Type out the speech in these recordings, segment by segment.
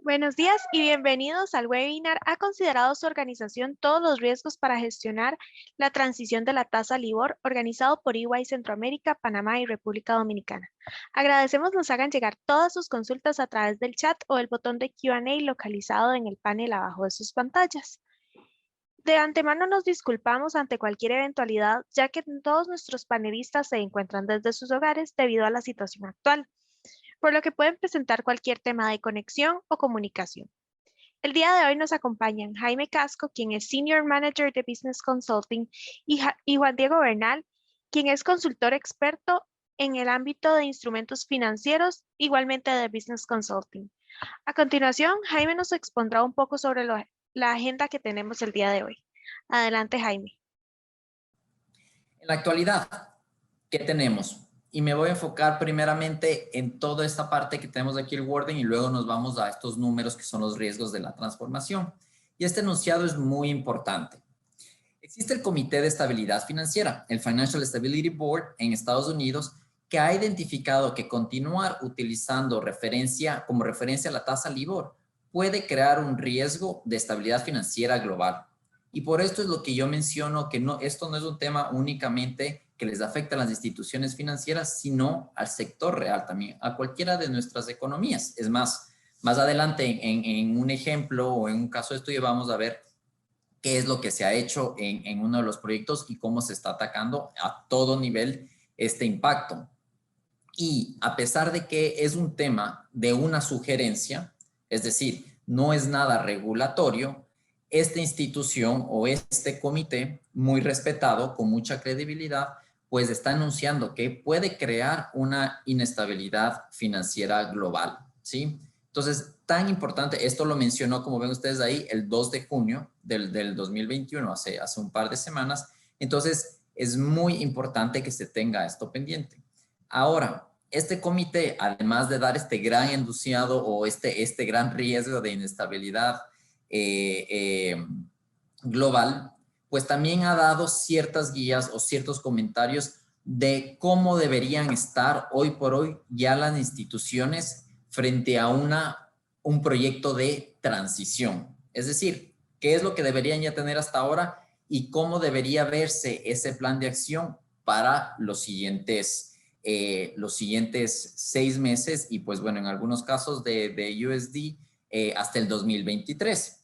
Buenos días y bienvenidos al webinar ¿Ha considerado su organización todos los riesgos para gestionar la transición de la tasa LIBOR? Organizado por EY Centroamérica, Panamá y República Dominicana. Agradecemos nos hagan llegar todas sus consultas a través del chat o el botón de Q&A localizado en el panel abajo de sus pantallas. De antemano nos disculpamos ante cualquier eventualidad, ya que todos nuestros panelistas se encuentran desde sus hogares debido a la situación actual, por lo que pueden presentar cualquier tema de conexión o comunicación. El día de hoy nos acompañan Jaime Casco, quien es Senior Manager de Business Consulting, y Juan Diego Bernal, quien es consultor experto en el ámbito de instrumentos financieros, igualmente de Business Consulting. A continuación, Jaime nos expondrá un poco sobre la agenda que tenemos el día de hoy. Adelante, Jaime. En la actualidad, ¿qué tenemos? Y me voy a enfocar primeramente en toda esta parte que tenemos aquí el wording y luego nos vamos a estos números que son los riesgos de la transformación. Y este enunciado es muy importante. Existe el Comité de Estabilidad Financiera, el Financial Stability Board en Estados Unidos, que ha identificado que continuar utilizando como referencia la tasa LIBOR puede crear un riesgo de estabilidad financiera global. Y por esto es lo que yo menciono, que esto no es un tema únicamente que les afecta a las instituciones financieras, sino al sector real también, a cualquiera de nuestras economías. Es más adelante en un ejemplo o en un caso de estudio vamos a ver qué es lo que se ha hecho en uno de los proyectos y cómo se está atacando a todo nivel este impacto. Y a pesar de que es un tema de una sugerencia, es decir, no es nada regulatorio, esta institución o este comité, muy respetado, con mucha credibilidad, pues está anunciando que puede crear una inestabilidad financiera global, ¿sí? Entonces, tan importante, esto lo mencionó, como ven ustedes ahí, el 2 de junio del 2021, hace un par de semanas. Entonces, es muy importante que se tenga esto pendiente. Ahora, este comité, además de dar este gran enunciado o este gran riesgo de inestabilidad global, pues también ha dado ciertas guías o ciertos comentarios de cómo deberían estar hoy por hoy ya las instituciones frente a un proyecto de transición. Es decir, qué es lo que deberían ya tener hasta ahora y cómo debería verse ese plan de acción para los siguientes 6 meses y pues bueno, en algunos casos de USD hasta el 2023.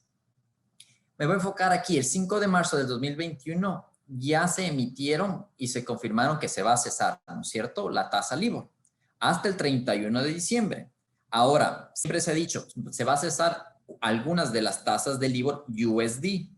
Me voy a enfocar aquí. El 5 de marzo del 2021 ya se emitieron y se confirmaron que se va a cesar, ¿no es cierto?, la tasa LIBOR hasta el 31 de diciembre. Ahora, siempre se ha dicho, se va a cesar algunas de las tasas de LIBOR USD,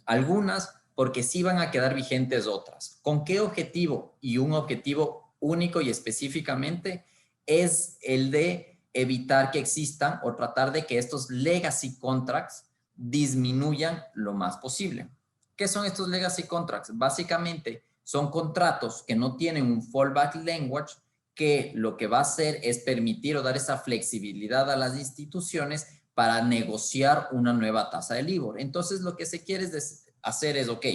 algunas porque sí van a quedar vigentes otras. ¿Con qué objetivo? Y un objetivo único y específicamente es el de evitar que existan o tratar de que estos legacy contracts disminuyan lo más posible. ¿Qué son estos legacy contracts? Básicamente son contratos que no tienen un fallback language, que lo que va a hacer es permitir o dar esa flexibilidad a las instituciones para negociar una nueva tasa de LIBOR. Entonces, lo que se quiere hacer es, ok,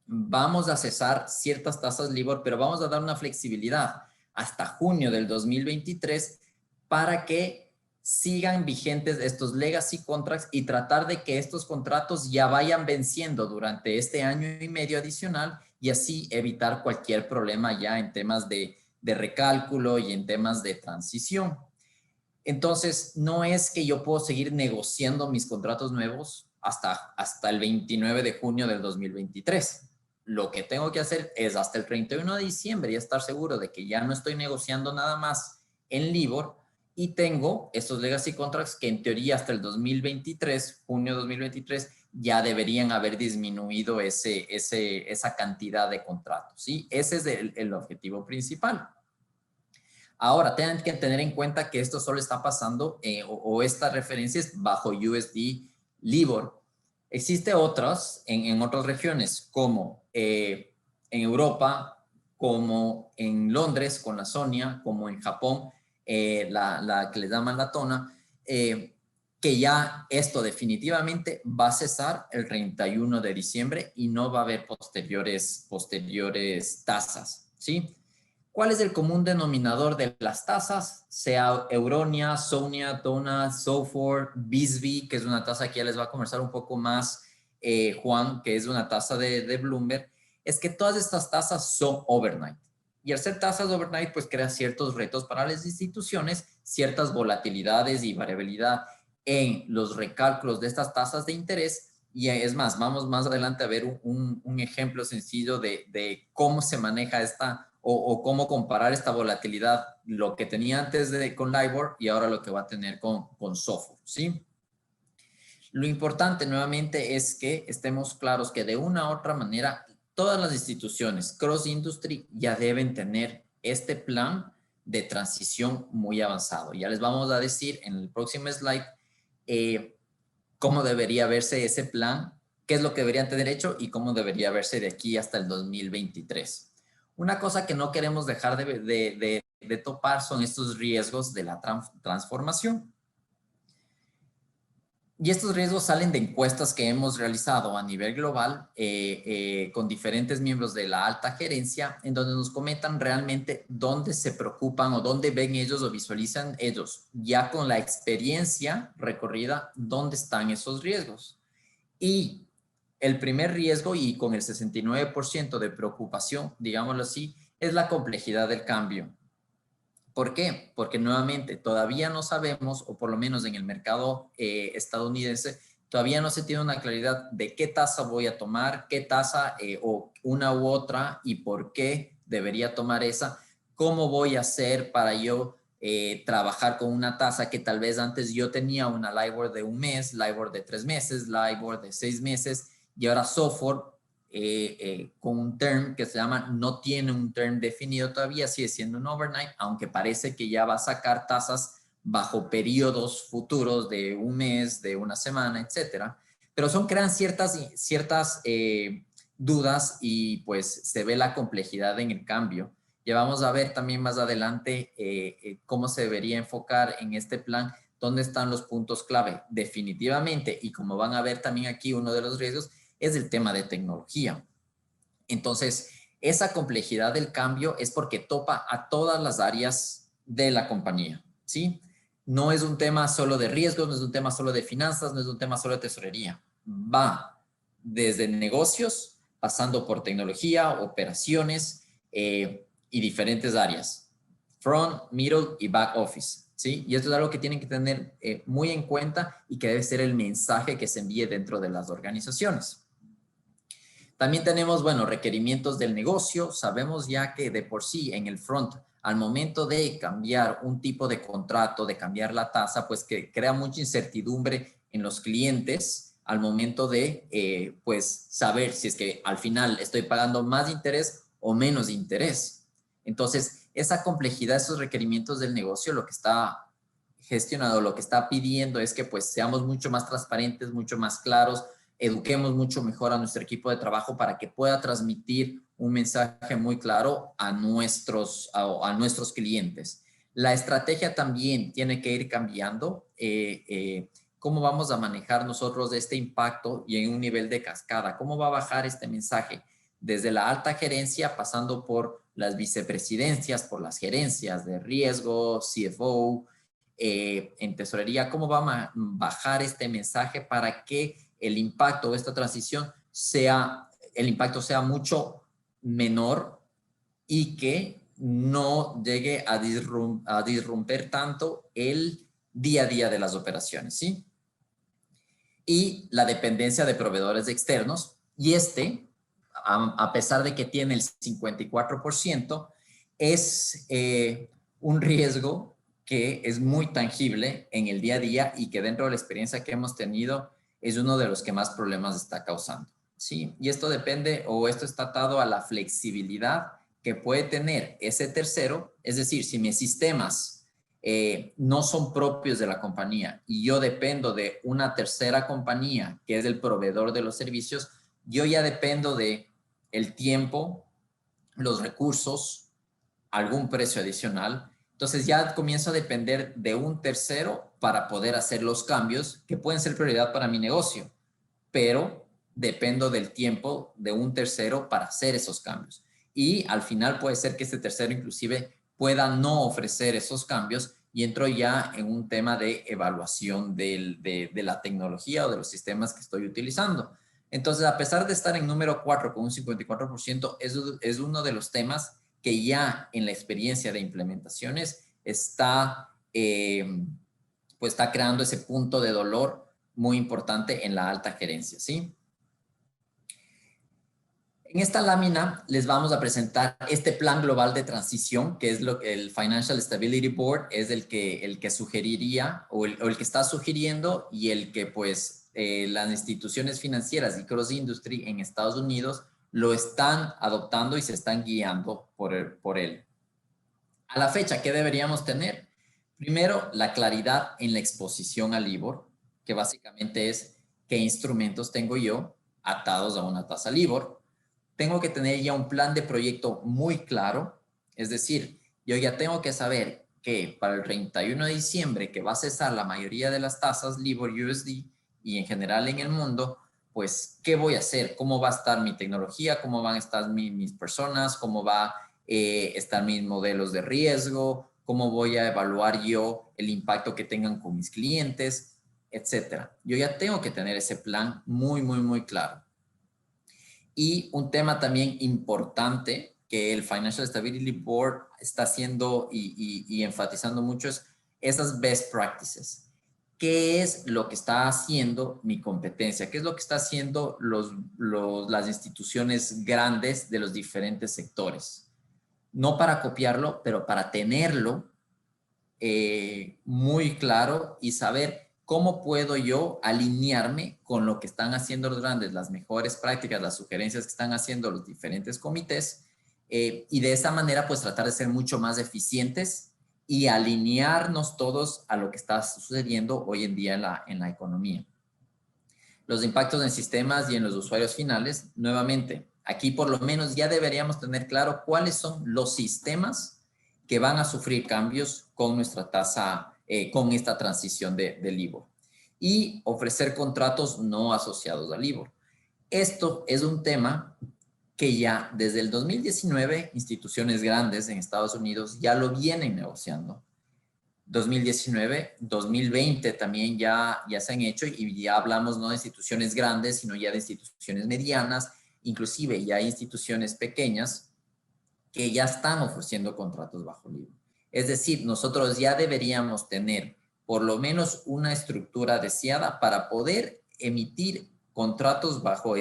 vamos a cesar ciertas tasas LIBOR, pero vamos a dar una flexibilidad hasta junio del 2023 para que sigan vigentes estos legacy contracts y tratar de que estos contratos ya vayan venciendo durante este año y medio adicional y así evitar cualquier problema ya en temas de recálculo y en temas de transición. Entonces, no es que yo puedo seguir negociando mis contratos nuevos hasta el 29 de junio del 2023. Lo que tengo que hacer es hasta el 31 de diciembre y estar seguro de que ya no estoy negociando nada más en LIBOR y tengo estos legacy contracts que en teoría hasta el 2023, junio 2023, ya deberían haber disminuido esa cantidad de contratos, ¿sí? Ese es el objetivo principal. Ahora, tienen que tener en cuenta que esto solo está pasando o estas referencias bajo USD LIBOR. Existe otras en otras regiones como en Europa, como en Londres con la SONIA, como en Japón, la que les llaman la TONA, que ya esto definitivamente va a cesar el 31 de diciembre y no va a haber posteriores tasas, ¿sí? ¿Cuál es el común denominador de las tasas? Sea Euronia, Sonia, Tona, Sofor, Bisbee, que es una tasa que ya les va a conversar un poco más Juan, que es una tasa de Bloomberg, es que todas estas tasas son overnight. Y al ser tasas overnight, pues crea ciertos retos para las instituciones, ciertas volatilidades y variabilidad en los recálculos de estas tasas de interés. Y es más, vamos más adelante a ver un ejemplo sencillo de cómo se maneja esta o cómo comparar esta volatilidad, lo que tenía antes con LIBOR y ahora lo que va a tener con SOFR, ¿sí? Lo importante nuevamente es que estemos claros que de una u otra manera todas las instituciones cross industry ya deben tener este plan de transición muy avanzado. Ya les vamos a decir en el próximo slide cómo debería verse ese plan, qué es lo que deberían tener hecho y cómo debería verse de aquí hasta el 2023. Una cosa que no queremos dejar de topar son estos riesgos de la transformación. Y estos riesgos salen de encuestas que hemos realizado a nivel global con diferentes miembros de la alta gerencia, en donde nos comentan realmente dónde se preocupan o dónde ven ellos o visualizan ellos, ya con la experiencia recorrida, dónde están esos riesgos. Y el primer riesgo, y con el 69% de preocupación, digámoslo así, es la complejidad del cambio. ¿Por qué? Porque nuevamente todavía no sabemos, o por lo menos en el mercado estadounidense, todavía no se tiene una claridad de qué tasa voy a tomar, qué tasa o una u otra y por qué debería tomar esa, cómo voy a hacer para yo trabajar con una tasa que tal vez antes yo tenía una LIBOR de un mes, LIBOR de 3 meses, LIBOR de 6 meses y ahora SOFR con un term que se llama, no tiene un term definido todavía, sigue siendo un overnight, aunque parece que ya va a sacar tasas bajo periodos futuros de un mes, de una semana, etcétera. Pero crean ciertas dudas y pues se ve la complejidad en el cambio. Ya vamos a ver también más adelante cómo se debería enfocar en este plan, dónde están los puntos clave. Definitivamente, y como van a ver también aquí, uno de los riesgos es el tema de tecnología. Entonces, esa complejidad del cambio es porque topa a todas las áreas de la compañía, ¿sí? No es un tema solo de riesgos, no es un tema solo de finanzas, no es un tema solo de tesorería. Va desde negocios, pasando por tecnología, operaciones y diferentes áreas. Front, middle y back office, ¿sí? Y esto es algo que tienen que tener muy en cuenta y que debe ser el mensaje que se envíe dentro de las organizaciones. También tenemos, bueno, requerimientos del negocio. Sabemos ya que de por sí en el front, al momento de cambiar un tipo de contrato, de cambiar la tasa, pues que crea mucha incertidumbre en los clientes al momento de, pues, saber si es que al final estoy pagando más interés o menos interés. Entonces, esa complejidad, esos requerimientos del negocio, lo que está gestionado, lo que está pidiendo es que pues seamos mucho más transparentes, mucho más claros, eduquemos mucho mejor a nuestro equipo de trabajo para que pueda transmitir un mensaje muy claro a nuestros clientes. La estrategia también tiene que ir cambiando. ¿Cómo vamos a manejar nosotros este impacto y en un nivel de cascada? ¿Cómo va a bajar este mensaje? Desde la alta gerencia, pasando por las vicepresidencias, por las gerencias de riesgo, CFO, en tesorería, ¿cómo va a bajar este mensaje para que el impacto de esta transición el impacto sea mucho menor y que no llegue a disromper tanto el día a día de las operaciones, ¿sí? Y la dependencia de proveedores externos, y a pesar de que tiene el 54%, es un riesgo que es muy tangible en el día a día y que dentro de la experiencia que hemos tenido es uno de los que más problemas está causando, ¿sí? Y esto depende o esto está atado a la flexibilidad que puede tener ese tercero, es decir, si mis sistemas no son propios de la compañía y yo dependo de una tercera compañía que es el proveedor de los servicios, yo ya dependo de el tiempo, los recursos, algún precio adicional. Entonces ya comienzo a depender de un tercero para poder hacer los cambios que pueden ser prioridad para mi negocio, pero dependo del tiempo de un tercero para hacer esos cambios. y al final puede ser que este tercero inclusive pueda no ofrecer esos cambios y entro ya en un tema de evaluación de la tecnología o de los sistemas que estoy utilizando. Entonces, a pesar de estar en número 4 con un 54%, es uno de los temas que ya en la experiencia de implementaciones está, pues está creando ese punto de dolor muy importante en la alta gerencia, ¿sí? En esta lámina les vamos a presentar este plan global de transición, que es lo que el Financial Stability Board es el que sugeriría o el que está sugiriendo y el que pues las instituciones financieras y cross industry en Estados Unidos lo están adoptando y se están guiando por él. A la fecha, ¿qué deberíamos tener? Primero, la claridad en la exposición al LIBOR, que básicamente es qué instrumentos tengo yo atados a una tasa LIBOR. Tengo que tener ya un plan de proyecto muy claro, es decir, yo ya tengo que saber que para el 31 de diciembre, que va a cesar la mayoría de las tasas LIBOR USD y en general en el mundo, pues, ¿qué voy a hacer? ¿Cómo va a estar mi tecnología? ¿Cómo van a estar mis personas? ¿Cómo va a estar mis modelos de riesgo? ¿Cómo voy a evaluar yo el impacto que tengan con mis clientes? Etcétera. Yo ya tengo que tener ese plan muy claro. Y un tema también importante que el Financial Stability Board está haciendo y enfatizando mucho es esas best practices. ¿Qué es lo que está haciendo mi competencia? ¿Qué es lo que está haciendo las instituciones grandes de los diferentes sectores? No para copiarlo, pero para tenerlo muy claro y saber cómo puedo yo alinearme con lo que están haciendo los grandes, las mejores prácticas, las sugerencias que están haciendo los diferentes comités y de esa manera pues tratar de ser mucho más eficientes y alinearnos todos a lo que está sucediendo hoy en día en la economía. Los impactos en sistemas y en los usuarios finales, nuevamente, aquí por lo menos ya deberíamos tener claro cuáles son los sistemas que van a sufrir cambios con nuestra tasa, con esta transición del LIBOR y ofrecer contratos no asociados al LIBOR. Esto es un tema que ya desde el 2019 instituciones grandes en Estados Unidos ya lo vienen negociando. 2019, 2020 también ya se han hecho y ya hablamos no de instituciones grandes, sino ya de instituciones medianas, inclusive ya hay instituciones pequeñas que ya están ofreciendo contratos bajo LIBOR. Es decir, nosotros ya deberíamos tener por lo menos una estructura deseada para poder emitir contratos bajo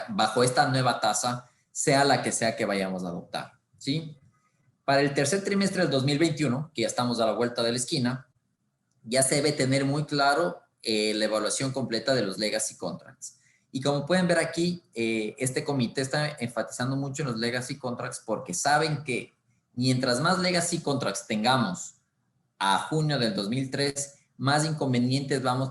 bajo esta nueva tasa, sea la que sea que vayamos a adoptar, ¿sí? Para el tercer trimestre del 2021, que ya estamos a la vuelta de la esquina, ya se debe tener muy claro la evaluación completa de los legacy contracts. Y como pueden ver aquí, este comité está enfatizando mucho en los legacy contracts porque saben que mientras más legacy contracts tengamos a junio del 2003, más inconvenientes vamos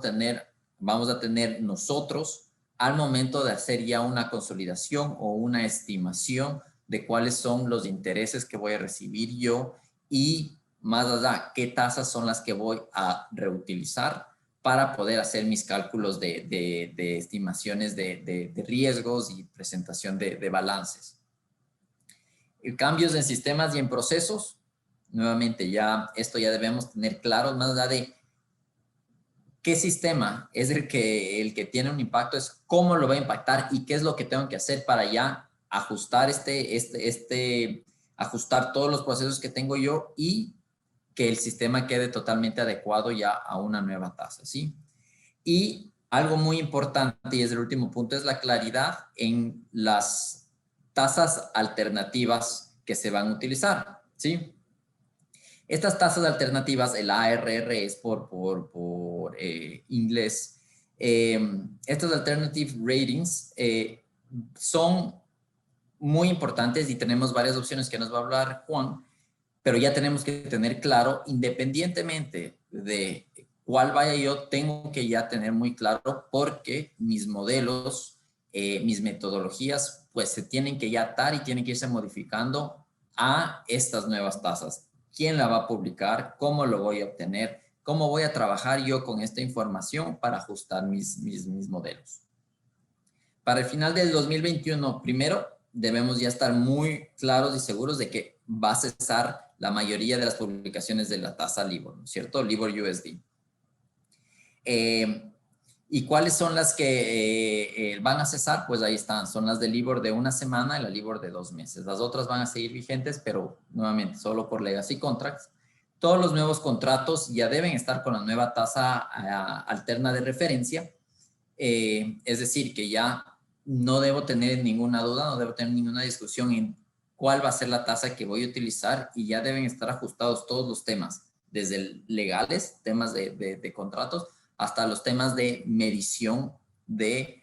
a tener nosotros al momento de hacer ya una consolidación o una estimación de cuáles son los intereses que voy a recibir yo y más allá, qué tasas son las que voy a reutilizar para poder hacer mis cálculos de estimaciones de riesgos y presentación de balances. Cambios en sistemas y en procesos. Nuevamente, esto ya debemos tener claro, más allá de qué sistema es el que tiene un impacto, es cómo lo va a impactar y qué es lo que tengo que hacer para ya ajustar ajustar todos los procesos que tengo yo y que el sistema quede totalmente adecuado ya a una nueva tasa, ¿sí? Y algo muy importante, y es el último punto, es la claridad en las tasas alternativas que se van a utilizar, ¿sí? Estas tasas alternativas, el ARR es por inglés, estos alternative ratings son muy importantes y tenemos varias opciones que nos va a hablar Juan, pero ya tenemos que tener claro, independientemente de cuál vaya yo, tengo que ya tener muy claro porque mis modelos, mis metodologías, pues se tienen que ya atar y tienen que irse modificando a estas nuevas tasas. ¿Quién la va a publicar? ¿Cómo lo voy a obtener? ¿Cómo voy a trabajar yo con esta información para ajustar mis modelos? Para el final del 2021, primero, debemos ya estar muy claros y seguros de que va a cesar la mayoría de las publicaciones de la tasa LIBOR, ¿no es cierto? LIBOR USD. ¿Y cuáles son las que van a cesar? Pues ahí están, son las de LIBOR de una semana y la LIBOR de 2 meses. Las otras van a seguir vigentes, pero nuevamente solo por legacy contracts. Todos los nuevos contratos ya deben estar con la nueva tasa alterna de referencia. Es decir, que ya no debo tener ninguna duda, no debo tener ninguna discusión en cuál va a ser la tasa que voy a utilizar y ya deben estar ajustados todos los temas, desde legales, temas de contratos, hasta los temas de medición de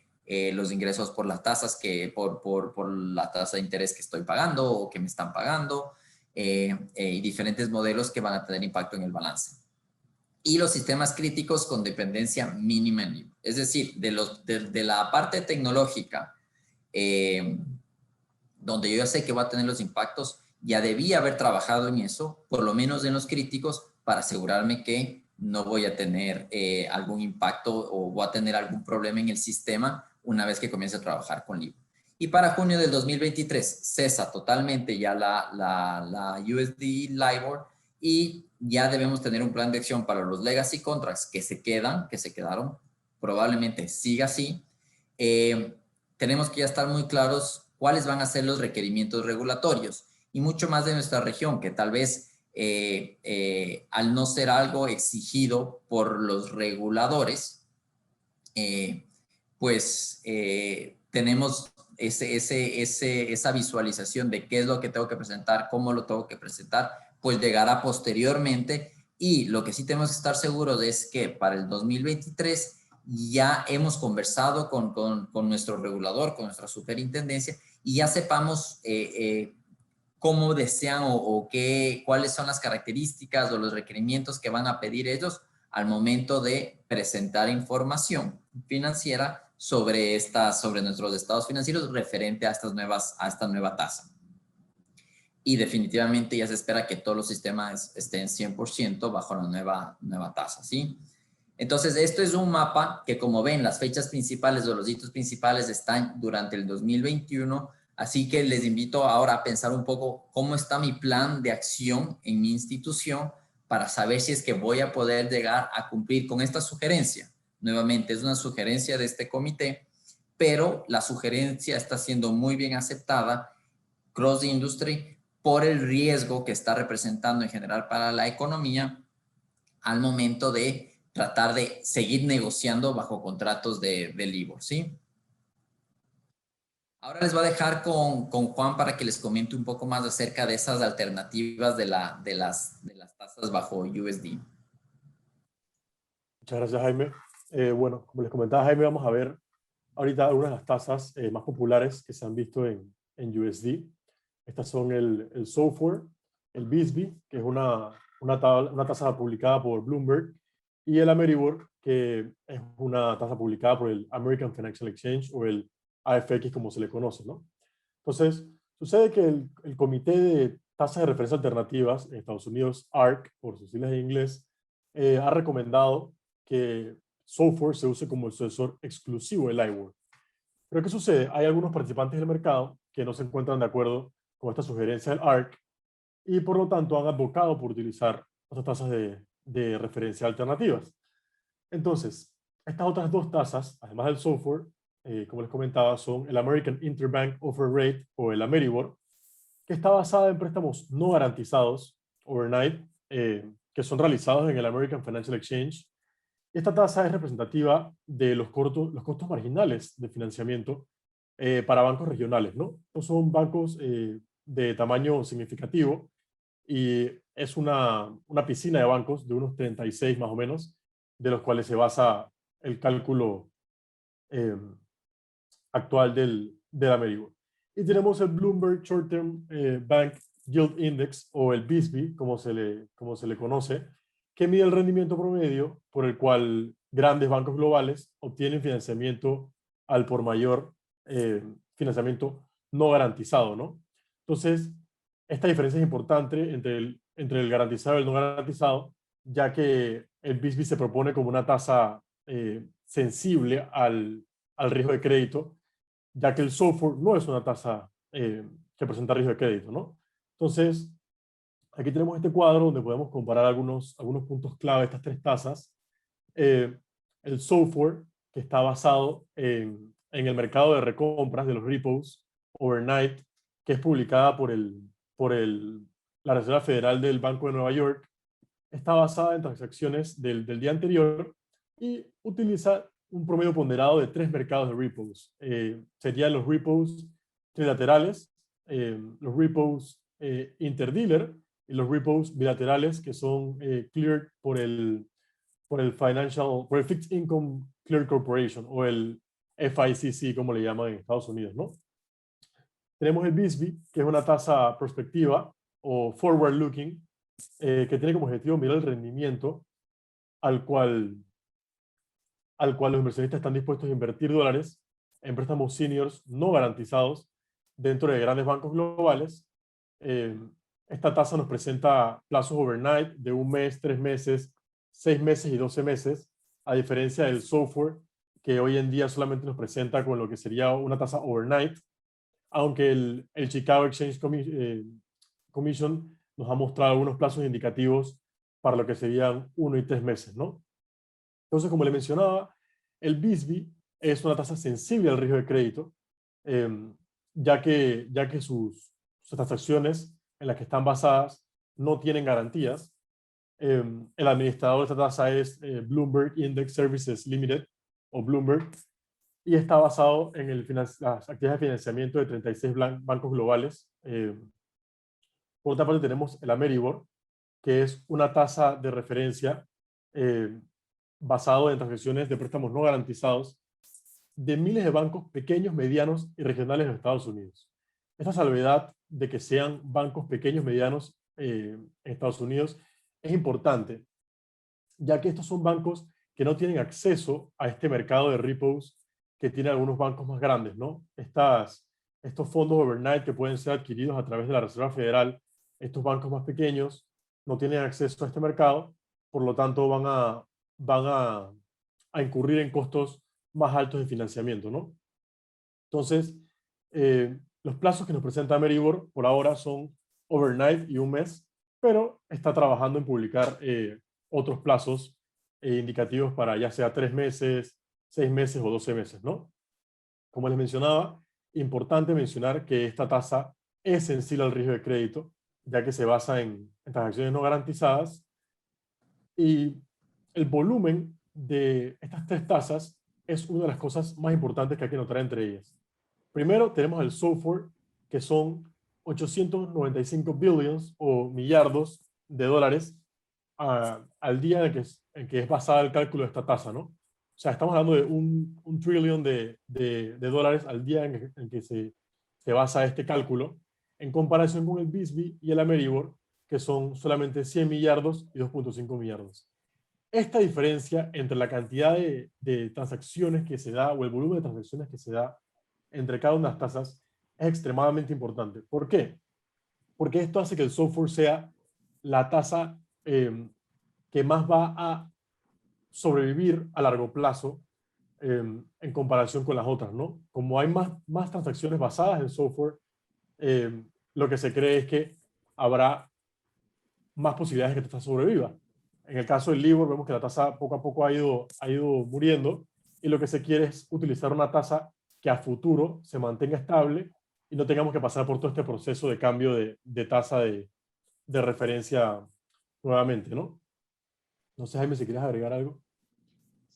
los ingresos por las tasas, por la tasa de interés que estoy pagando o que me están pagando, y diferentes modelos que van a tener impacto en el balance. Y los sistemas críticos con dependencia mínima en LIBOR. Es decir, de la parte tecnológica, donde yo ya sé que va a tener los impactos, ya debía haber trabajado en eso, por lo menos en los críticos, para asegurarme que no voy a tener algún impacto o voy a tener algún problema en el sistema una vez que comience a trabajar con LIBOR. Y para junio del 2023 cesa totalmente ya la USD LIBOR y ya debemos tener un plan de acción para los legacy contracts que se quedaron, probablemente siga así. Tenemos que ya estar muy claros cuáles van a ser los requerimientos regulatorios y mucho más de nuestra región, que tal vez al no ser algo exigido por los reguladores, tenemos esa visualización de qué es lo que tengo que presentar, cómo lo tengo que presentar, pues llegará posteriormente. Y lo que sí tenemos que estar seguros es que para el 2023 ya hemos conversado con nuestro regulador, con nuestra superintendencia, y ya sepamos cómo desean cuáles son las características o los requerimientos que van a pedir ellos al momento de presentar información financiera sobre nuestros estados financieros referente a esta nueva tasa. Y definitivamente ya se espera que todos los sistemas estén 100% bajo la nueva tasa, ¿sí? Entonces, esto es un mapa que, como ven, las fechas principales o los hitos principales están durante el 2021, así que les invito ahora a pensar un poco cómo está mi plan de acción en mi institución para saber si es que voy a poder llegar a cumplir con esta sugerencia. Nuevamente, es una sugerencia de este comité, pero la sugerencia está siendo muy bien aceptada cross industry por el riesgo que está representando en general para la economía al momento de tratar de seguir negociando bajo contratos de LIBOR, ¿sí? Ahora les voy a dejar con Juan para que les comente un poco más acerca de esas alternativas de las tasas bajo USD. Muchas gracias, Jaime. Bueno, como les comentaba Jaime, vamos a ver ahorita algunas de las tasas más populares que se han visto en USD. Estas son el SOFR, el BSB, que es una tasa publicada por Bloomberg, y el Ameribor, que es una tasa publicada por el American Financial Exchange o el AFX, como se le conoce, ¿no? Entonces, sucede que el Comité de Tasas de Referencia Alternativas en Estados Unidos, ARC, por sus siglas en inglés, ha recomendado que SOFR se use como el sucesor exclusivo del LIBOR. Pero ¿qué sucede? Hay algunos participantes del mercado que no se encuentran de acuerdo con esta sugerencia del ARC y por lo tanto han advocado por utilizar otras tasas de referencia alternativas. Entonces, estas otras dos tasas, además del SOFR, como les comentaba, son el American Interbank Offer Rate o el Ameribor, que está basada en préstamos no garantizados, overnight, que son realizados en el American Financial Exchange. Esta tasa es representativa de los costos marginales de financiamiento para bancos regionales, ¿no? Estos son bancos de tamaño significativo y es una piscina de bancos de unos 36 más o menos, de los cuales se basa el cálculo actual del Ameribor. Y tenemos el Bloomberg Short Term Bank Yield Index o el BSB, como se le conoce, que mide el rendimiento promedio por el cual grandes bancos globales obtienen financiamiento al por mayor, financiamiento no garantizado, ¿no? Entonces, esta diferencia es importante entre el garantizado y el no garantizado, ya que el BSB se propone como una tasa sensible al riesgo de crédito, ya que el SOFR no es una tasa que presenta riesgo de crédito, ¿no? Entonces, aquí tenemos este cuadro donde podemos comparar algunos puntos clave de estas tres tasas. El software, que está basado en el mercado de recompras de los repos overnight, que es publicada por la Reserva Federal del Banco de Nueva York, está basada en transacciones del día anterior y utiliza un promedio ponderado de 3 mercados de repos. Serían los repos trilaterales, los repos interdealer y los repos bilaterales que son cleared por el Fixed Income Clearing Corporation o el FICC, como le llaman en Estados Unidos, ¿no? Tenemos el BSBY, que es una tasa prospectiva o forward looking, que tiene como objetivo mirar el rendimiento al cual los inversionistas están dispuestos a invertir dólares en préstamos seniors no garantizados dentro de grandes bancos globales. Esta tasa nos presenta plazos overnight de 1 mes, 3 meses, 6 meses y 12 meses, a diferencia del software, que hoy en día solamente nos presenta con lo que sería una tasa overnight, aunque el Chicago Exchange Commission nos ha mostrado algunos plazos indicativos para lo que serían 1 y 3 meses, ¿no? Entonces, como le mencionaba, el BSBY es una tasa sensible al riesgo de crédito, ya que sus transacciones en las que están basadas no tienen garantías. El administrador de esta tasa es Bloomberg Index Services Limited, o Bloomberg, y está basado en las actividades de financiamiento de 36 bancos globales. Por otra parte tenemos el Ameribor, que es una tasa de referencia basado en transacciones de préstamos no garantizados de miles de bancos pequeños, medianos y regionales en Estados Unidos. Esta salvedad de que sean bancos pequeños, medianos en Estados Unidos es importante, ya que estos son bancos que no tienen acceso a este mercado de repos que tienen algunos bancos más grandes, ¿no? Estos fondos overnight que pueden ser adquiridos a través de la Reserva Federal, estos bancos más pequeños no tienen acceso a este mercado, por lo tanto van a incurrir en costos más altos de financiamiento, ¿no? Entonces, los plazos que nos presenta Ameribor por ahora son overnight y 1 mes, pero está trabajando en publicar otros plazos indicativos para ya sea 3 meses, 6 meses o 12 meses, ¿no? Como les mencionaba, importante mencionar que esta tasa es sensible al riesgo de crédito, ya que se basa en transacciones no garantizadas, y el volumen de estas 3 tasas es una de las cosas más importantes que hay que notar entre ellas. Primero tenemos el SOFR, que son 895 billions o millardos de dólares al día en que es basada el cálculo de esta tasa, ¿no? O sea, estamos hablando de un trillón de dólares al día en que se basa este cálculo, en comparación con el BSBY y el Ameribor, que son solamente 100 millardos y 2.5 millardos. Esta diferencia entre la cantidad de transacciones que se da o el volumen de transacciones que se da entre cada una de las tasas es extremadamente importante. ¿Por qué? Porque esto hace que el software sea la tasa que más va a sobrevivir a largo plazo en comparación con las otras, ¿no? Como hay más transacciones basadas en software, lo que se cree es que habrá más posibilidades de que esta tasa sobreviva. En el caso del LIBOR vemos que la tasa poco a poco ha ido muriendo, y lo que se quiere es utilizar una tasa que a futuro se mantenga estable y no tengamos que pasar por todo este proceso de cambio de tasa de referencia nuevamente, ¿no? No sé, Jaime, si quieres agregar algo.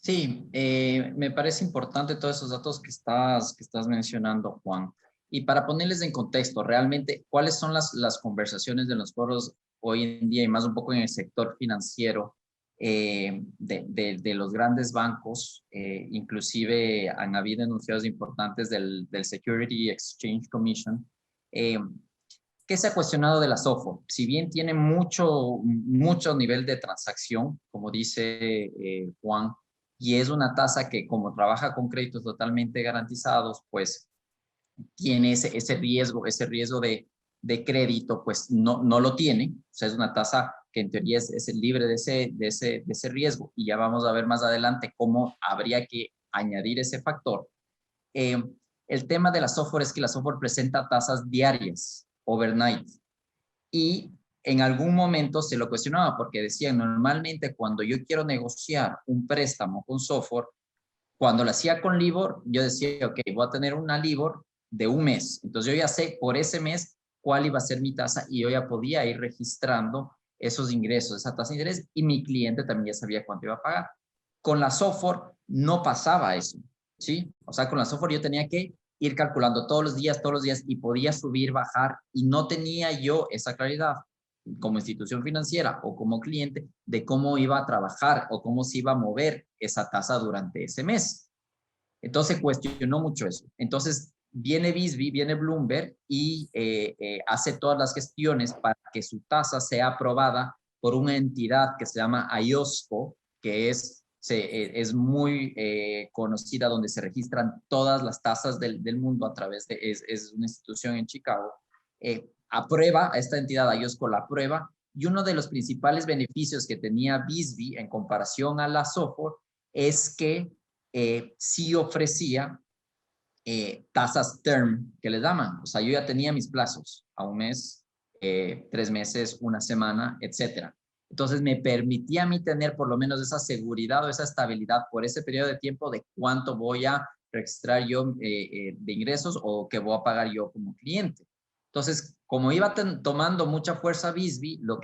Sí, me parece importante todos esos datos que estás mencionando, Juan. Y para ponerles en contexto, realmente, ¿cuáles son las conversaciones de los foros hoy en día y más un poco en el sector financiero de los grandes bancos? Inclusive han habido enunciados importantes del Security Exchange Commission, que se ha cuestionado de la SOFR. Si bien tiene mucho nivel de transacción, como dice Juan, y es una tasa que, como trabaja con créditos totalmente garantizados, pues tiene ese riesgo de crédito, pues no lo tiene. O sea, es una tasa que en teoría es libre de ese riesgo, y ya vamos a ver más adelante cómo habría que añadir ese factor. El tema de la software es que la software presenta tasas diarias, overnight. Y en algún momento se lo cuestionaba porque decían, normalmente cuando yo quiero negociar un préstamo con software, cuando lo hacía con Libor, yo decía, ok, voy a tener una Libor de un mes. Entonces yo ya sé por ese mes cuál iba a ser mi tasa y yo ya podía ir registrando esos ingresos, esa tasa de interés, y mi cliente también ya sabía cuánto iba a pagar. Con la software no pasaba eso, ¿sí? O sea, con la software yo tenía que ir calculando todos los días, y podía subir, bajar, y no tenía yo esa claridad como institución financiera o como cliente de cómo iba a trabajar o cómo se iba a mover esa tasa durante ese mes. Entonces cuestionó mucho eso. Entonces viene Bisbee, viene Bloomberg y hace todas las gestiones para que su tasa sea aprobada por una entidad que se llama IOSCO, que es muy conocida, donde se registran todas las tasas del mundo a través de, es una institución en Chicago. Aprueba, esta entidad IOSCO la aprueba, y uno de los principales beneficios que tenía Bisbee en comparación a la software es que sí ofrecía tasas term, que le llaman. O sea, yo ya tenía mis plazos a un mes, 3 meses, una semana, etcétera. Entonces me permitía a mí tener por lo menos esa seguridad o esa estabilidad por ese periodo de tiempo de cuánto voy a registrar yo de ingresos o que voy a pagar yo como cliente. Entonces, como iba tomando mucha fuerza Bisbee, lo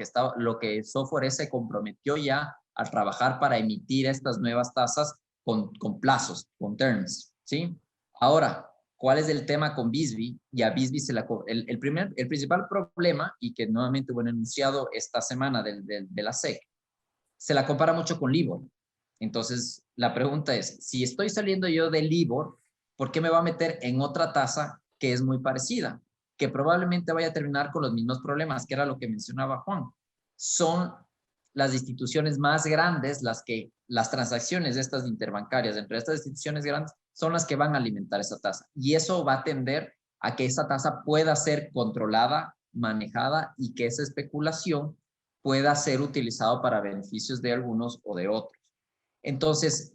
que software se comprometió ya a trabajar para emitir estas nuevas tasas con plazos, con terms, ¿sí? Ahora, ¿cuál es el tema con Bisbee? Y a Bisbee el principal problema, y que nuevamente hubo enunciado esta semana de la SEC, se la compara mucho con Libor. Entonces, la pregunta es, si estoy saliendo yo de Libor, ¿por qué me va a meter en otra tasa que es muy parecida? Que probablemente vaya a terminar con los mismos problemas, que era lo que mencionaba Juan. Son las instituciones más grandes, las transacciones de estas interbancarias entre estas instituciones grandes son las que van a alimentar esa tasa. Y eso va a tender a que esa tasa pueda ser controlada, manejada, y que esa especulación pueda ser utilizado para beneficios de algunos o de otros. Entonces,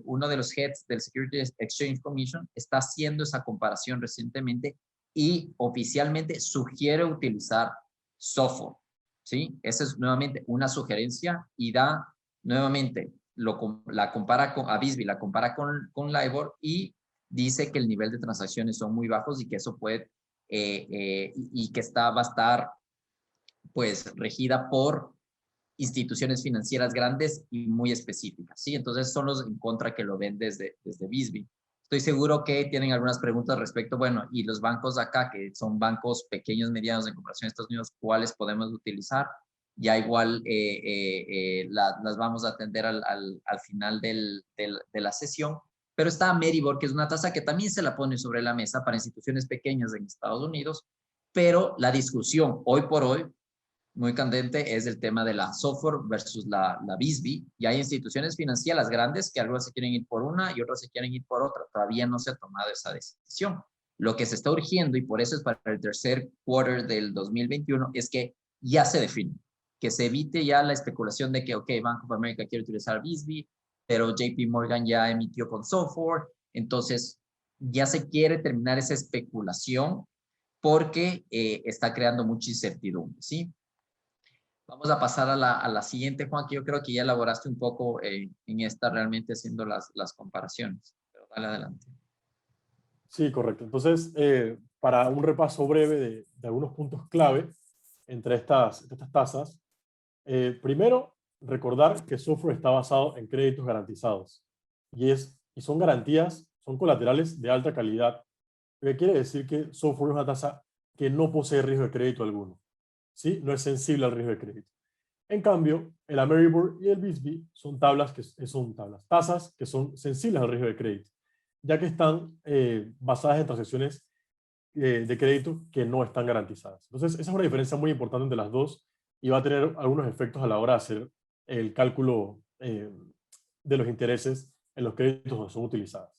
uno de los heads del Securities Exchange Commission está haciendo esa comparación recientemente y oficialmente sugiere utilizar software, ¿sí? Esa es nuevamente una sugerencia y da nuevamente, la compara a Bisbee, la compara con LIBOR y dice que el nivel de transacciones son muy bajos y que eso puede, y que va a estar pues regida por instituciones financieras grandes y muy específicas, ¿sí? Entonces son los en contra que lo ven desde Bisbee. Estoy seguro que tienen algunas preguntas respecto, bueno, y los bancos de acá, que son bancos pequeños, medianos en comparación a Estados Unidos, ¿cuáles podemos utilizar? Ya igual las vamos a atender al final de la sesión. Pero está Meribor, que es una tasa que también se la pone sobre la mesa para instituciones pequeñas en Estados Unidos, pero la discusión hoy por hoy muy candente es el tema de la software versus la Bisbee, y hay instituciones financieras grandes que algunas se quieren ir por una y otras se quieren ir por otra. Todavía no se ha tomado esa decisión. Lo que se está urgiendo, y por eso es para el tercer quarter del 2021, es que ya se define, que se evite ya la especulación de que, ok, Bank of America quiere utilizar Bisbee, pero JP Morgan ya emitió con software. Entonces, ya se quiere terminar esa especulación porque está creando mucha incertidumbre, ¿sí? Vamos a pasar a la siguiente, Juan, que yo creo que ya elaboraste un poco en esta realmente haciendo las comparaciones. Pero dale adelante. Sí, correcto. Entonces, para un repaso breve de algunos puntos clave entre estas tasas, primero, recordar que software está basado en créditos garantizados y son garantías, son colaterales de alta calidad, lo que quiere decir que software es una tasa que no posee riesgo de crédito alguno, ¿sí? No es sensible al riesgo de crédito. En cambio, el Ameribor y el Bisbee son tasas que son sensibles al riesgo de crédito, ya que están basadas en transacciones de crédito que no están garantizadas. Entonces, esa es una diferencia muy importante entre las dos y va a tener algunos efectos a la hora de hacer el cálculo de los intereses en los créditos que son utilizadas.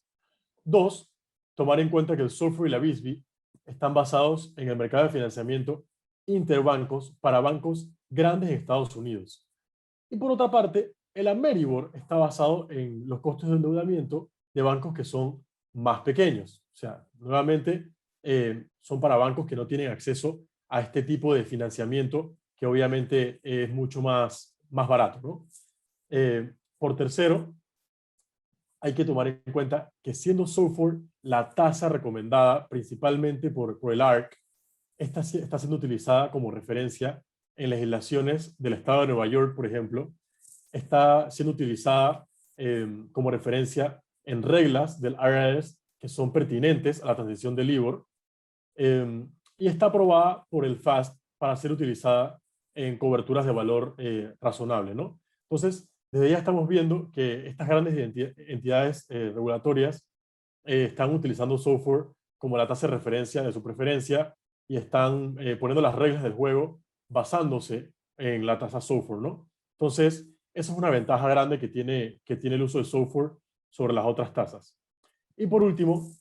Dos, tomar en cuenta que el software y la Bisbee están basados en el mercado de financiamiento interbancos para bancos grandes en Estados Unidos. Y por otra parte, el Ameribor está basado en los costos de endeudamiento de bancos que son más pequeños. O sea, nuevamente, son para bancos que no tienen acceso a este tipo de financiamiento que obviamente es mucho más barato, ¿no? Por tercero, hay que tomar en cuenta que siendo SOFR la tasa recomendada principalmente por el ARC, está siendo utilizada como referencia en legislaciones del estado de Nueva York, por ejemplo, está siendo utilizada como referencia en reglas del IRS que son pertinentes a la transición del LIBOR, y está aprobada por el FAST para ser utilizada en coberturas de valor razonable, ¿no? Entonces, desde ya estamos viendo que estas grandes entidades regulatorias están utilizando software como la tasa de referencia de su preferencia y están poniendo las reglas del juego basándose en la tasa software, ¿no? Entonces, esa es una ventaja grande que tiene el uso de software sobre las otras tasas. Y por último,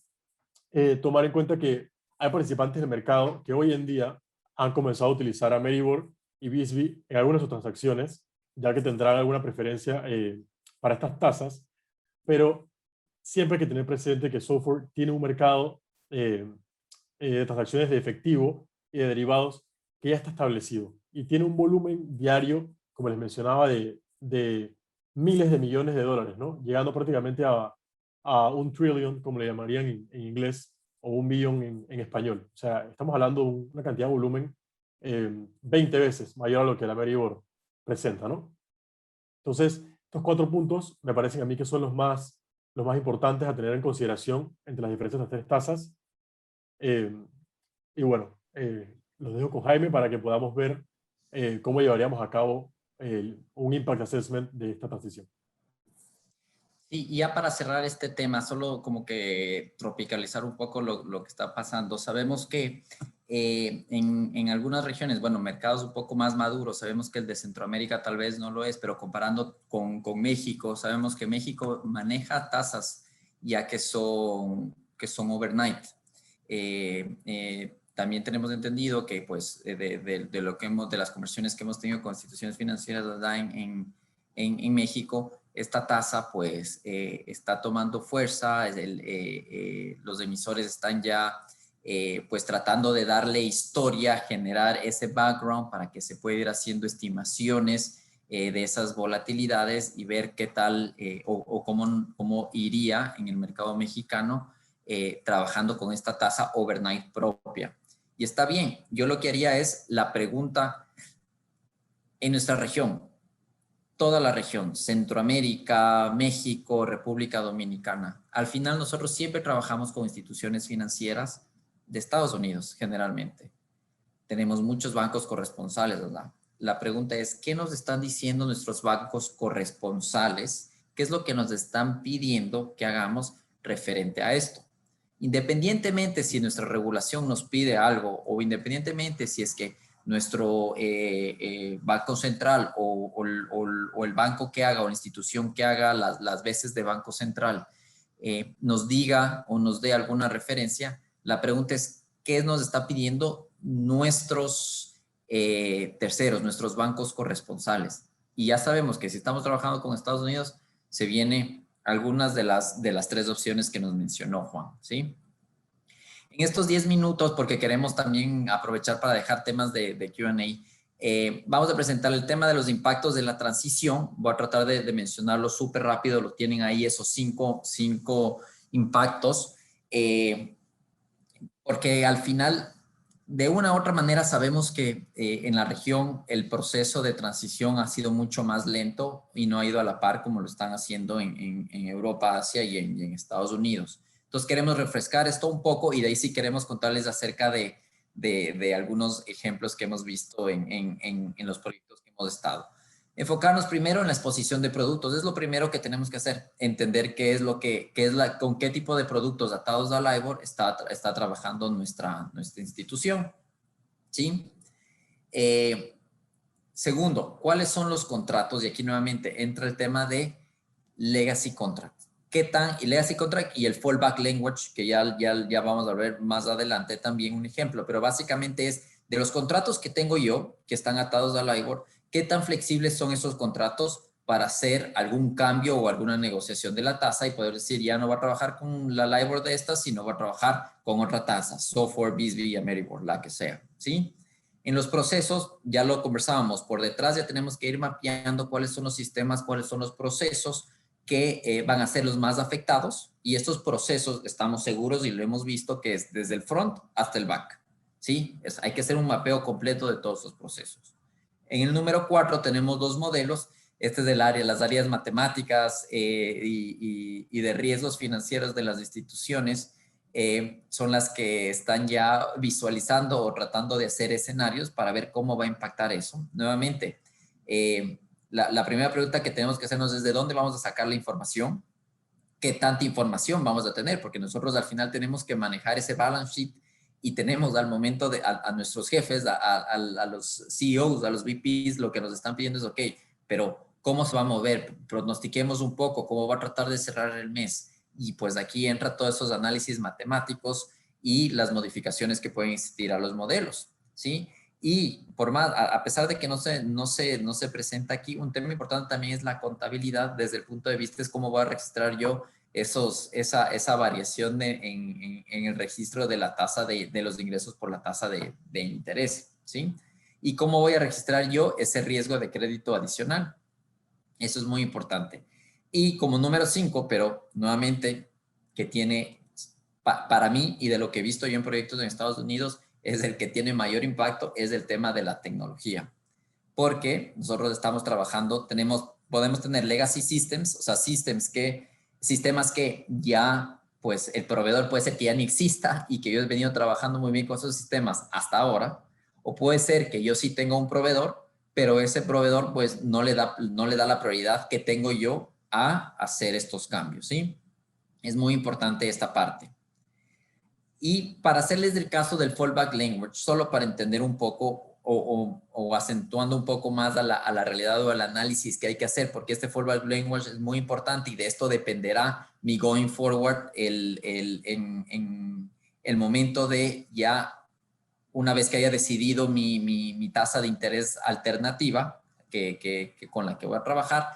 tomar en cuenta que hay participantes del mercado que hoy en día han comenzado a utilizar a Meribor y BSB en algunas de sus transacciones, ya que tendrán alguna preferencia para estas tasas, pero siempre hay que tener presente que software tiene un mercado de transacciones de efectivo y de derivados que ya está establecido y tiene un volumen diario, como les mencionaba, de miles de millones de dólares, ¿no? Llegando prácticamente a un trillion, como le llamarían en inglés, o un billón en español. O sea, estamos hablando de una cantidad de volumen 20 veces mayor a lo que la Meribor presenta, ¿no? Entonces, estos 4 puntos me parecen a mí que son los más importantes a tener en consideración entre las diferentes tres tasas. Y bueno, los dejo con Jaime para que podamos ver cómo llevaríamos a cabo un impact assessment de esta transición. Y ya para cerrar este tema, solo como que tropicalizar un poco lo que está pasando. Sabemos que en algunas regiones, bueno, mercados un poco más maduros, sabemos que el de Centroamérica tal vez no lo es, pero comparando con México, sabemos que México maneja tasas ya que son overnight. También tenemos entendido que pues de lo que de las conversiones que hemos tenido con instituciones financieras en México, esta tasa pues está tomando fuerza, los emisores están ya pues tratando de darle historia, generar ese background para que se pueda ir haciendo estimaciones de esas volatilidades y ver qué tal o cómo iría en el mercado mexicano trabajando con esta tasa overnight propia. Y está bien, yo lo que haría es la pregunta en nuestra región, toda la región, Centroamérica, México, República Dominicana. Al final nosotros siempre trabajamos con instituciones financieras de Estados Unidos, generalmente. Tenemos muchos bancos corresponsales, ¿verdad? La pregunta es, ¿qué nos están diciendo nuestros bancos corresponsales? ¿Qué es lo que nos están pidiendo que hagamos referente a esto? Independientemente si nuestra regulación nos pide algo o independientemente si es que nuestro banco central o el banco que haga o la institución que haga las veces de banco central nos diga o nos dé alguna referencia, la pregunta es, ¿qué nos está pidiendo nuestros terceros, nuestros bancos corresponsales? Y ya sabemos que si estamos trabajando con Estados Unidos, se viene algunas de las 3 opciones que nos mencionó Juan, ¿sí? En estos 10 minutos, porque queremos también aprovechar para dejar temas de Q&A, vamos a presentar el tema de los impactos de la transición. Voy a tratar de mencionarlo súper rápido, lo tienen ahí esos 5 impactos, porque al final, de una u otra manera, sabemos que en la región el proceso de transición ha sido mucho más lento y no ha ido a la par como lo están haciendo en Europa, Asia y en Estados Unidos. Entonces queremos refrescar esto un poco y de ahí sí queremos contarles acerca de algunos ejemplos que hemos visto en los proyectos que hemos estado. Enfocarnos primero en la exposición de productos. Es lo primero que tenemos que hacer, entender con qué tipo de productos atados al LIBOR está trabajando nuestra institución. ¿Sí? Segundo, ¿cuáles son los contratos? Y aquí nuevamente entra el tema de legacy contract. Y legacy contract y el fallback language, que ya vamos a ver más adelante también un ejemplo, pero básicamente es de los contratos que tengo yo, que están atados al LIBOR, ¿qué tan flexibles son esos contratos para hacer algún cambio o alguna negociación de la tasa y poder decir, ya no va a trabajar con la LIBOR de esta, sino va a trabajar con otra tasa, SOFR, BSBY, Ameribor, la que sea, ¿sí? En los procesos, ya lo conversábamos, por detrás ya tenemos que ir mapeando cuáles son los sistemas, cuáles son los procesos que van a ser los más afectados, y estos procesos estamos seguros y lo hemos visto que es desde el front hasta el back, ¿sí? Hay que hacer un mapeo completo de todos los procesos. En el número 4 tenemos dos modelos. Este es del área, las áreas matemáticas y de riesgos financieros de las instituciones. Son las que están ya visualizando o tratando de hacer escenarios para ver cómo va a impactar eso. Nuevamente, la primera pregunta que tenemos que hacernos es ¿de dónde vamos a sacar la información? ¿Qué tanta información vamos a tener? Porque nosotros al final tenemos que manejar ese balance sheet y tenemos al momento a nuestros jefes, a los CEOs, a los VPs, lo que nos están pidiendo es, ok, pero ¿cómo se va a mover? Pronostiquemos un poco cómo va a tratar de cerrar el mes. Y pues aquí entra todos esos análisis matemáticos y las modificaciones que pueden existir a los modelos, ¿sí? Y por más, a pesar de que no se presenta aquí, un tema importante también es la contabilidad desde el punto de vista es cómo voy a registrar yo esa variación en el registro de la tasa de los ingresos por la tasa de interés, ¿sí? Y cómo voy a registrar yo ese riesgo de crédito adicional. Eso es muy importante. Y como número 5, pero nuevamente que tiene, para mí y de lo que he visto yo en proyectos en Estados Unidos, es el que tiene mayor impacto, es el tema de la tecnología. Porque nosotros estamos trabajando, podemos tener legacy systems, o sea, sistemas que ya, pues el proveedor puede ser que ya ni exista y que yo he venido trabajando muy bien con esos sistemas hasta ahora, o puede ser que yo sí tenga un proveedor, pero ese proveedor pues no le da la prioridad que tengo yo a hacer estos cambios, ¿sí? Es muy importante esta parte. Y para hacerles el caso del fallback language, solo para entender un poco o acentuando un poco más a la realidad o al análisis que hay que hacer, porque este fallback language es muy importante y de esto dependerá mi going forward en el momento de ya, una vez que haya decidido mi tasa de interés alternativa con la que voy a trabajar,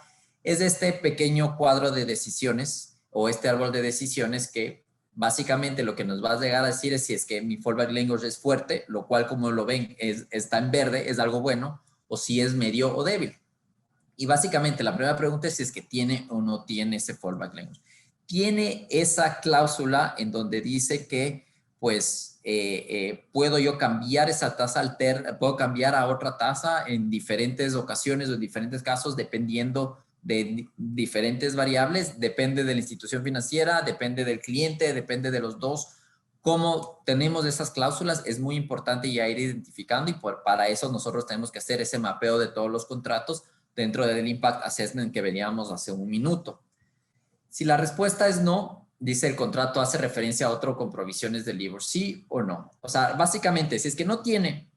es este pequeño cuadro de decisiones o este árbol de decisiones que básicamente lo que nos va a llegar a decir es si es que mi fallback language es fuerte, lo cual como lo ven está en verde, es algo bueno, o si es medio o débil. Y básicamente la primera pregunta es si es que tiene o no tiene ese fallback language. Tiene esa cláusula en donde dice que pues puedo yo cambiar esa tasa alterna, puedo cambiar a otra tasa en diferentes ocasiones o en diferentes casos dependiendo de diferentes variables, depende de la institución financiera, depende del cliente, depende de los dos. Cómo tenemos esas cláusulas es muy importante ya ir identificando y para eso nosotros tenemos que hacer ese mapeo de todos los contratos dentro del Impact Assessment que veníamos hace un minuto. Si la respuesta es no, dice el contrato hace referencia a otro con provisiones del LIBOR, sí o no. O sea, básicamente, si es que no tiene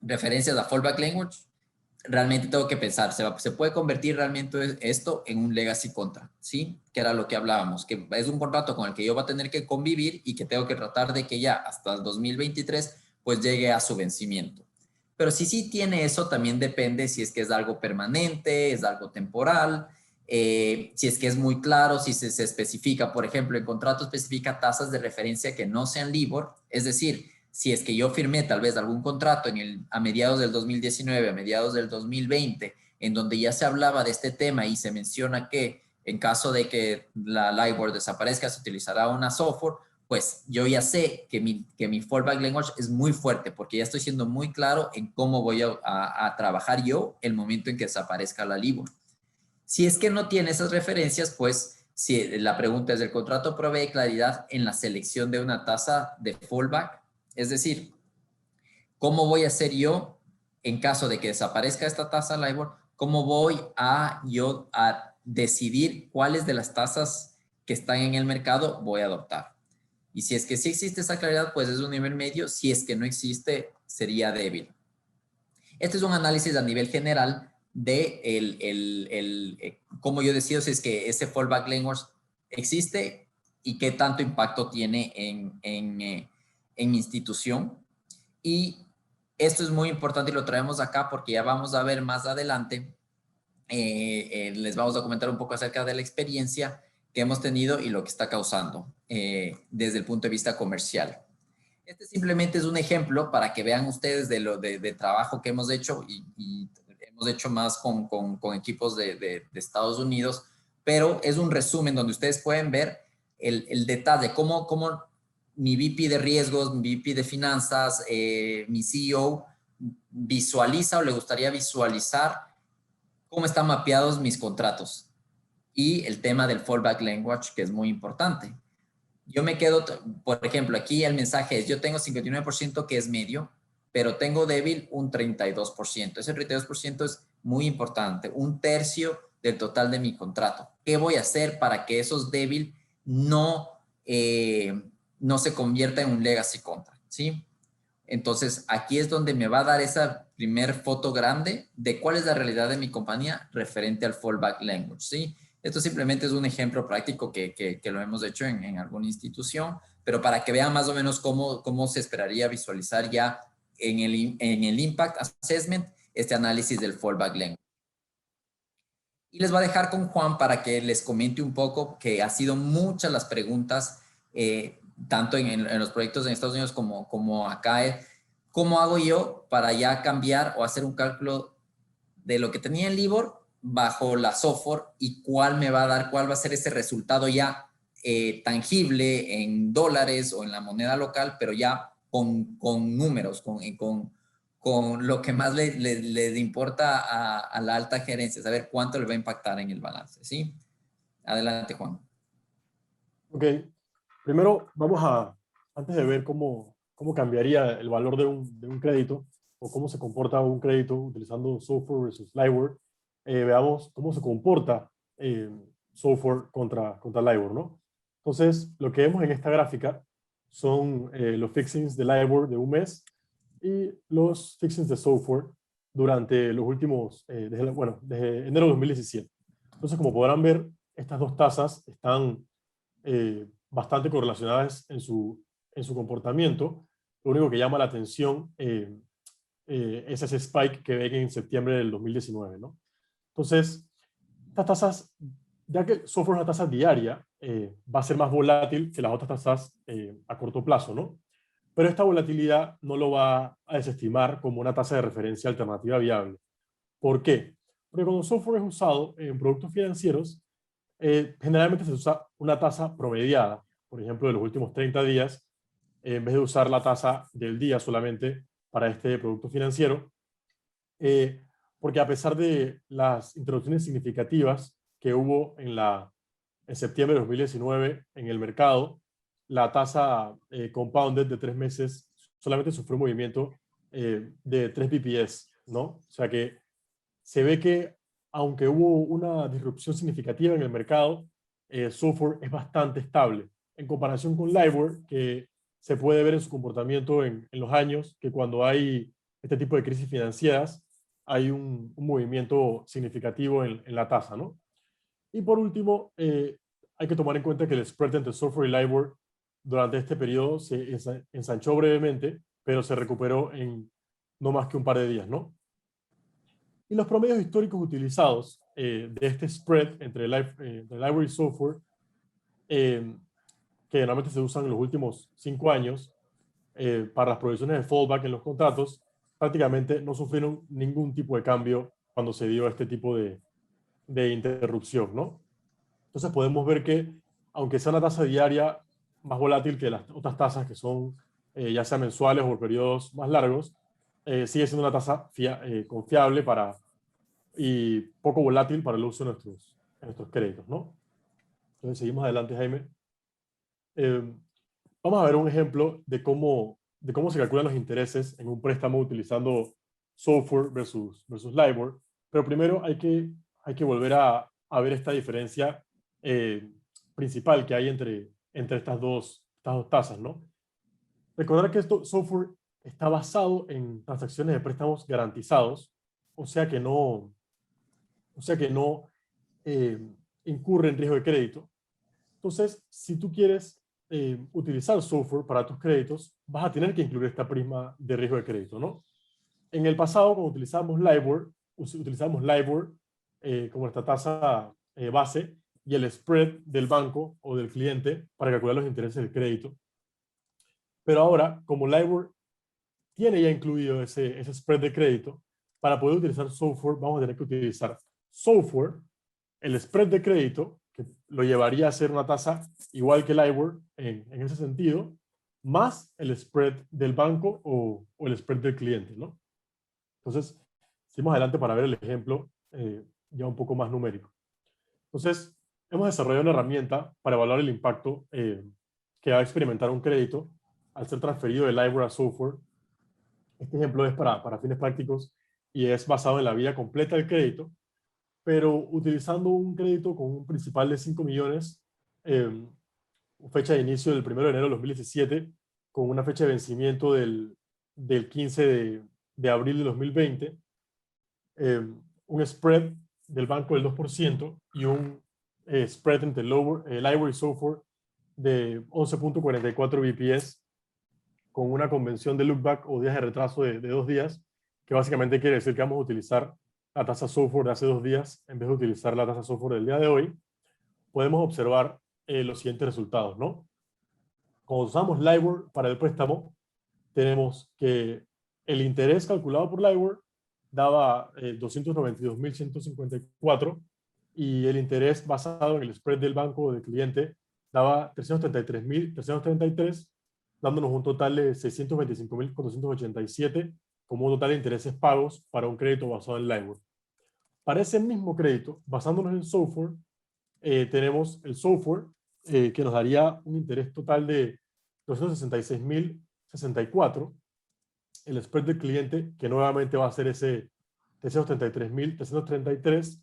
referencias a fallback language, realmente tengo que pensar, ¿se puede convertir realmente esto en un legacy contract? ¿Sí? Que era lo que hablábamos, que es un contrato con el que yo voy a tener que convivir y que tengo que tratar de que ya hasta el 2023 pues llegue a su vencimiento. Pero si sí tiene eso, también depende si es que es algo permanente, es algo temporal, si es que es muy claro, si se especifica, por ejemplo, el contrato especifica tasas de referencia que no sean LIBOR, es decir, si es que yo firmé tal vez algún contrato a mediados del 2019, a mediados del 2020, en donde ya se hablaba de este tema y se menciona que en caso de que la LIBOR desaparezca, se utilizará una SOFR, pues yo ya sé que mi fallback language es muy fuerte porque ya estoy siendo muy claro en cómo voy a trabajar yo el momento en que desaparezca la LIBOR. Si es que no tiene esas referencias, pues si la pregunta es, ¿el contrato provee claridad en la selección de una tasa de fallback? Es decir, ¿cómo voy a hacer yo en caso de que desaparezca esta tasa LIBOR? ¿Cómo voy a decidir cuáles de las tasas que están en el mercado voy a adoptar? Y si es que sí existe esa claridad, pues es un nivel medio. Si es que no existe, sería débil. Este es un análisis a nivel general de cómo yo decido si es que ese fallback language existe y qué tanto impacto tiene en mi institución. Y esto es muy importante y lo traemos acá porque ya vamos a ver más adelante les vamos a comentar un poco acerca de la experiencia que hemos tenido y lo que está causando desde el punto de vista comercial. Este simplemente es un ejemplo para que vean ustedes de trabajo que hemos hecho y hemos hecho más con equipos de Estados Unidos, pero es un resumen donde ustedes pueden ver el detalle, cómo mi VP de riesgos, mi VP de finanzas, mi CEO visualiza o le gustaría visualizar cómo están mapeados mis contratos y el tema del fallback language, que es muy importante. Yo me quedo, por ejemplo, aquí el mensaje es, yo tengo 59% que es medio, pero tengo débil un 32%. Ese 32% es muy importante, un tercio del total de mi contrato. ¿Qué voy a hacer para que esos débil no se convierta en un legacy contract? ¿Sí? Entonces, aquí es donde me va a dar esa primer foto grande de cuál es la realidad de mi compañía referente al fallback language, ¿sí? Esto simplemente es un ejemplo práctico que lo hemos hecho en alguna institución, pero para que vean más o menos cómo se esperaría visualizar ya en el Impact Assessment este análisis del fallback language. Y les voy a dejar con Juan para que les comente un poco, que ha sido muchas las preguntas, tanto en los proyectos en Estados Unidos como acá. ¿Cómo hago yo para ya cambiar o hacer un cálculo de lo que tenía en LIBOR bajo la software y cuál va a ser ese resultado ya tangible en dólares o en la moneda local, pero ya con números, con lo que más le importa a la alta gerencia, saber cuánto le va a impactar en el balance, ¿sí? Adelante, Juan. Ok, primero antes de ver cómo cambiaría el valor de un crédito o cómo se comporta un crédito utilizando software versus LIBOR, veamos cómo se comporta software contra LIBOR, ¿no? Entonces, lo que vemos en esta gráfica son los fixings de LIBOR de un mes y los fixings de software durante los últimos, desde enero de 2017. Entonces, como podrán ver, estas dos tasas están bastante correlacionadas en su comportamiento. Lo único que llama la atención es ese spike que ven en septiembre del 2019, ¿no? Entonces, estas tasas, ya que el software es una tasa diaria, va a ser más volátil que las otras tasas a corto plazo, ¿no? Pero esta volatilidad no lo va a desestimar como una tasa de referencia alternativa viable. ¿Por qué? Porque cuando el software es usado en productos financieros, generalmente se usa una tasa promediada, por ejemplo, de los últimos 30 días, en vez de usar la tasa del día solamente para este producto financiero, porque a pesar de las introducciones significativas que hubo en septiembre de 2019 en el mercado, la tasa compounded de 3 meses solamente sufrió un movimiento de 3 BPS, ¿no? O sea que se ve que aunque hubo una disrupción significativa en el mercado, software es bastante estable en comparación con LIBOR, que se puede ver en su comportamiento en los años, que cuando hay este tipo de crisis financieras, hay un movimiento significativo en la tasa, ¿no? Y por último, hay que tomar en cuenta que el spread entre software y LIBOR durante este periodo se ensanchó brevemente, pero se recuperó en no más que un par de días, ¿no? Y los promedios históricos utilizados de este spread entre LIBOR y software, que normalmente se usan en los últimos 5 años para las provisiones de fallback en los contratos, prácticamente no sufrieron ningún tipo de cambio cuando se dio este tipo de interrupción, ¿no? Entonces podemos ver que, aunque sea una tasa diaria más volátil que las otras tasas que son ya sea mensuales o por periodos más largos, sigue siendo una tasa confiable y poco volátil para el uso de nuestros créditos, ¿no? Entonces seguimos adelante, Jaime. Vamos a ver un ejemplo de cómo se calculan los intereses en un préstamo utilizando software versus LIBOR, pero primero hay que volver a ver esta diferencia principal que hay entre estas dos tasas, ¿no? Recordar que software está basado en transacciones de préstamos garantizados, o sea que no eh, incurre en riesgo de crédito. Entonces, si tú quieres utilizar software para tus créditos, vas a tener que incluir esta prima de riesgo de crédito, ¿no? En el pasado, cuando utilizábamos LIBOR, como nuestra tasa base y el spread del banco o del cliente para calcular los intereses del crédito. Pero ahora, como LIBOR tiene ya incluido ese spread de crédito, para poder utilizar SOFR vamos a tener que utilizar SOFR, el spread de crédito, que lo llevaría a ser una tasa igual que LIBOR en ese sentido, más el spread del banco o el spread del cliente, ¿no? Entonces, seguimos adelante para ver el ejemplo ya un poco más numérico. Entonces, hemos desarrollado una herramienta para evaluar el impacto que va a experimentar un crédito al ser transferido de LIBOR a SOFR. Este ejemplo es para fines prácticos y es basado en la vida completa del crédito, pero utilizando un crédito con un principal de 5 millones, fecha de inicio del 1 de enero de 2017, con una fecha de vencimiento del 15 de abril de 2020, un spread del banco del 2% y un spread entre LIBOR y SOFR de 11.44 BPS, con una convención de lookback o días de retraso de 2 días, que básicamente quiere decir que vamos a utilizar la tasa SOFR de hace 2 días en vez de utilizar la tasa SOFR del día de hoy. Podemos observar los siguientes resultados, ¿no? Cuando usamos LIBOR para el préstamo, tenemos que el interés calculado por LIBOR daba 292.154 y el interés basado en el spread del banco o del cliente daba 333.333, dándonos un total de 625.487 como un total de intereses pagos para un crédito basado en LIBOR. Para ese mismo crédito, basándonos en SOFR, tenemos el SOFR que nos daría un interés total de 266.064, el spread del cliente, que nuevamente va a ser ese 333.333,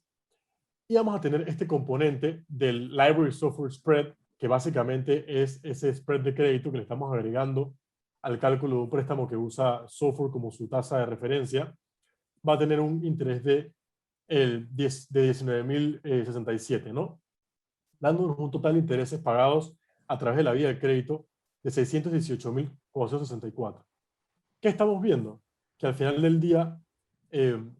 y vamos a tener este componente del LIBOR y SOFR spread, que básicamente es ese spread de crédito que le estamos agregando al cálculo de un préstamo que usa SOFR como su tasa de referencia. Va a tener un interés de 19.067, ¿no? Dándonos un total de intereses pagados a través de la vía del crédito de 618.464. ¿Qué estamos viendo? Que al final del día,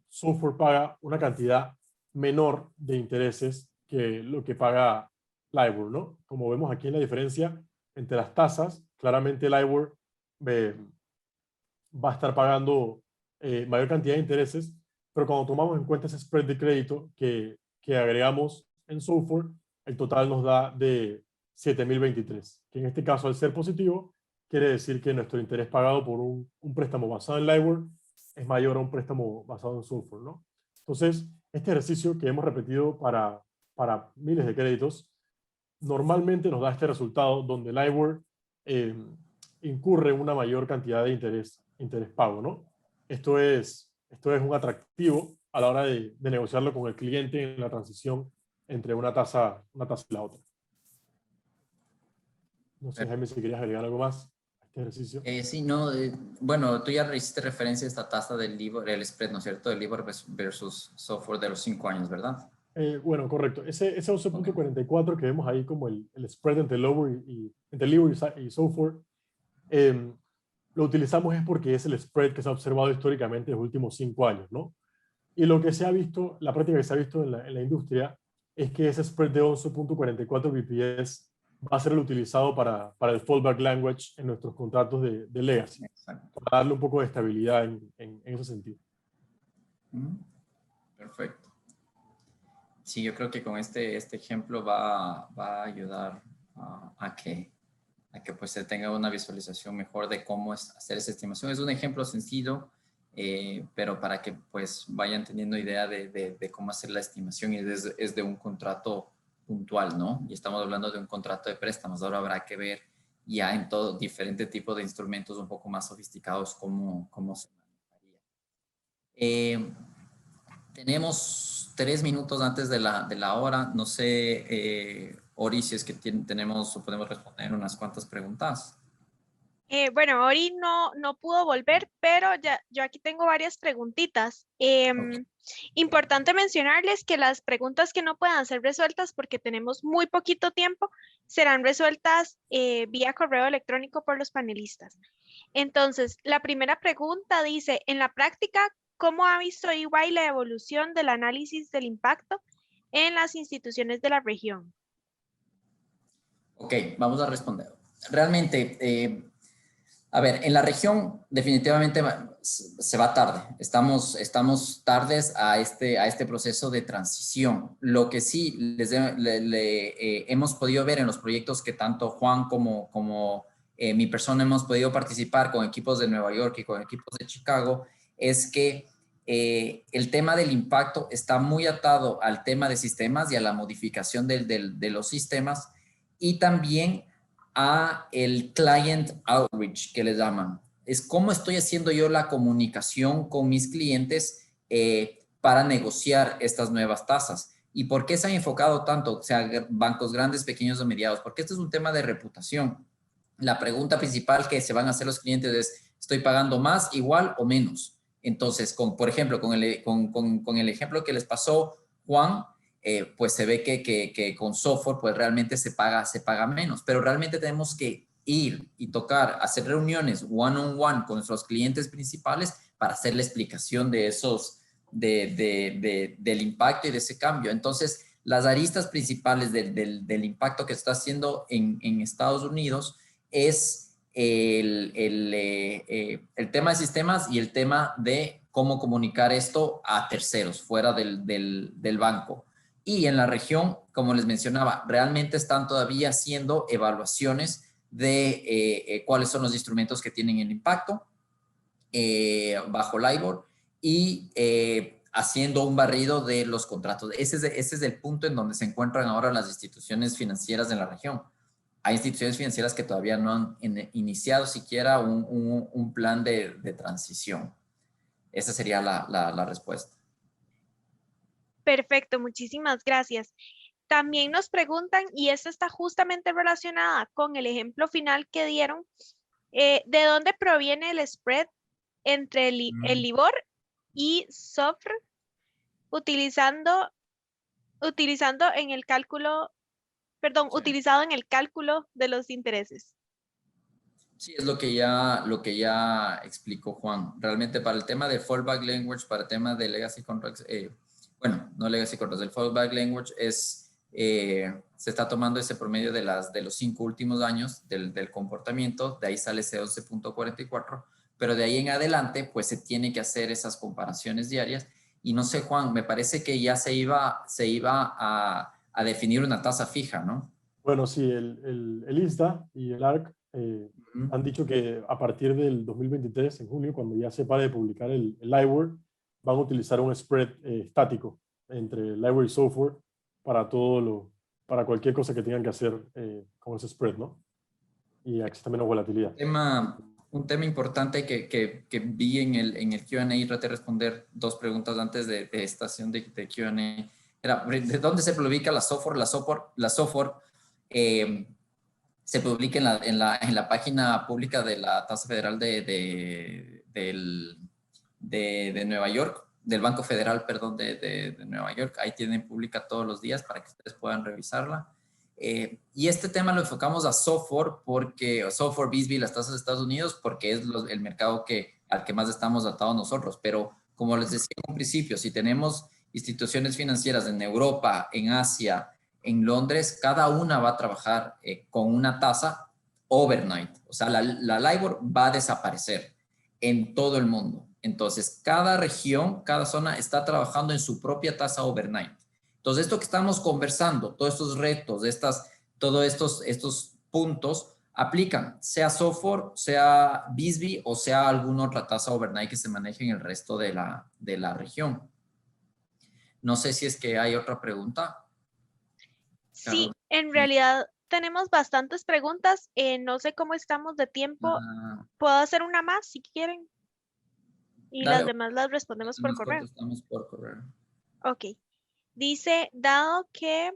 SOFR paga una cantidad menor de intereses que lo que paga LIBOR, ¿no? Como vemos aquí en la diferencia entre las tasas, claramente LIBOR va a estar pagando mayor cantidad de intereses, pero cuando tomamos en cuenta ese spread de crédito que agregamos en SOFR, el total nos da de 7.023, que en este caso, al ser positivo, quiere decir que nuestro interés pagado por un préstamo basado en LIBOR es mayor a un préstamo basado en SOFR, ¿no? Entonces, este ejercicio que hemos repetido para miles de créditos, normalmente nos da este resultado donde LIBOR incurre en una mayor cantidad de interés pago, ¿no? Esto es un atractivo a la hora de negociarlo con el cliente en la transición entre una tasa y la otra. No sé, Jaime, si querías agregar algo más a este ejercicio. Sí, no, bueno, tú ya hiciste referencia a esta tasa del LIBOR, el spread, ¿no es cierto? Del LIBOR versus SOFR de los 5 años, ¿verdad? Bueno, correcto. Ese 11.44 que vemos ahí como el spread entre LIBOR y SOFR, lo utilizamos es porque es el spread que se ha observado históricamente en los últimos 5 años, ¿no? Y lo que se ha visto, la práctica que se ha visto en la industria, es que ese spread de 11.44 BPS va a ser el utilizado para el fallback language en nuestros contratos de legacy. Exacto. Para darle un poco de estabilidad en ese sentido. Perfecto. Sí, yo creo que con este ejemplo va a ayudar a que pues se tenga una visualización mejor de cómo hacer esa estimación. Es un ejemplo sencillo, pero para que pues vayan teniendo idea de cómo hacer la estimación, y es de un contrato puntual, ¿no? Y estamos hablando de un contrato de préstamos. Ahora habrá que ver ya en todo diferente tipo de instrumentos un poco más sofisticados cómo se manejaría. Tenemos 3 minutos antes de la hora. No sé, Ori, si es que tenemos o podemos responder unas cuantas preguntas. Bueno, Ori no pudo volver, pero yo aquí tengo varias preguntitas. Okay. Importante mencionarles que las preguntas que no puedan ser resueltas porque tenemos muy poquito tiempo serán resueltas vía correo electrónico por los panelistas. Entonces, la primera pregunta dice, en la práctica, ¿cómo ha visto EY la evolución del análisis del impacto en las instituciones de la región? Ok, vamos a responder. Realmente, a ver, en la región definitivamente se va tarde. Estamos tardes a este proceso de transición. Lo que sí hemos podido ver en los proyectos que tanto Juan como mi persona hemos podido participar con equipos de Nueva York y con equipos de Chicago, es que el tema del impacto está muy atado al tema de sistemas y a la modificación de los sistemas, y también a el client outreach, que les llaman. Es cómo estoy haciendo yo la comunicación con mis clientes para negociar estas nuevas tasas. ¿Y por qué se ha enfocado tanto? O sea, bancos grandes, pequeños o mediados. Porque este es un tema de reputación. La pregunta principal que se van a hacer los clientes es, ¿estoy pagando más, igual o menos? Entonces, por ejemplo, con el ejemplo que les pasó Juan, pues se ve que con software pues realmente se paga menos, pero realmente tenemos que ir y tocar, hacer reuniones one-on-one con nuestros clientes principales para hacer la explicación de esos, del impacto y de ese cambio. Entonces, las aristas principales del impacto que se está haciendo en Estados Unidos es el tema de sistemas y el tema de cómo comunicar esto a terceros fuera del banco. Y en la región, como les mencionaba, realmente están todavía haciendo evaluaciones de cuáles son los instrumentos que tienen el impacto bajo LIBOR y haciendo un barrido de los contratos. Ese es el punto en donde se encuentran ahora las instituciones financieras en la región. Hay instituciones financieras que todavía no han iniciado siquiera un plan de transición. Esa sería la respuesta. Perfecto, muchísimas gracias. También nos preguntan, y esto está justamente relacionada con el ejemplo final que dieron, ¿de dónde proviene el spread entre el LIBOR y SOFR utilizando en el cálculo, perdón, Sí. utilizado en el cálculo de los intereses? Sí, es lo que ya explicó Juan. Realmente para el tema de fallback language, para el tema de legacy contracts, bueno, no legacy contracts, el fallback language se está tomando ese promedio de los 5 últimos años del comportamiento, de ahí sale ese 11.44, pero de ahí en adelante, pues se tiene que hacer esas comparaciones diarias. Y no sé, Juan, me parece que ya se iba a definir una tasa fija, ¿no? Bueno, sí, el ISDA y el ARC han dicho que a partir del 2023, en junio, cuando ya se pare de publicar el LIBOR, van a utilizar un spread estático entre LIBOR y software para para cualquier cosa que tengan que hacer con ese spread, ¿no? Y existe menos volatilidad. Un tema importante que vi en el Q&A y traté de responder dos preguntas antes de esta sesión de Q&A. Era, ¿de dónde se publica la software? La software se publica en la página pública de la tasa federal de Nueva York, del Banco Federal, perdón, de Nueva York. Ahí tienen pública todos los días para que ustedes puedan revisarla. Y este tema lo enfocamos a software, software, BSBY, las tasas de Estados Unidos, porque es el mercado al que más estamos atados nosotros. Pero como les decía en un principio, si tenemos instituciones financieras en Europa, en Asia, en Londres, cada una va a trabajar con una tasa overnight. O sea, la LIBOR va a desaparecer en todo el mundo. Entonces, cada región, cada zona está trabajando en su propia tasa overnight. Entonces, esto que estamos conversando, todos estos retos, todos estos puntos, aplican, sea software, sea BSBY o sea alguna otra tasa overnight que se maneje en el resto de la región. No sé si es que hay otra pregunta. Sí, en realidad tenemos bastantes preguntas. No sé cómo estamos de tiempo. ¿Puedo hacer una más si quieren? Y Dale, las demás las respondemos por nos correo. contestamos por correo. Ok. Dice, dado que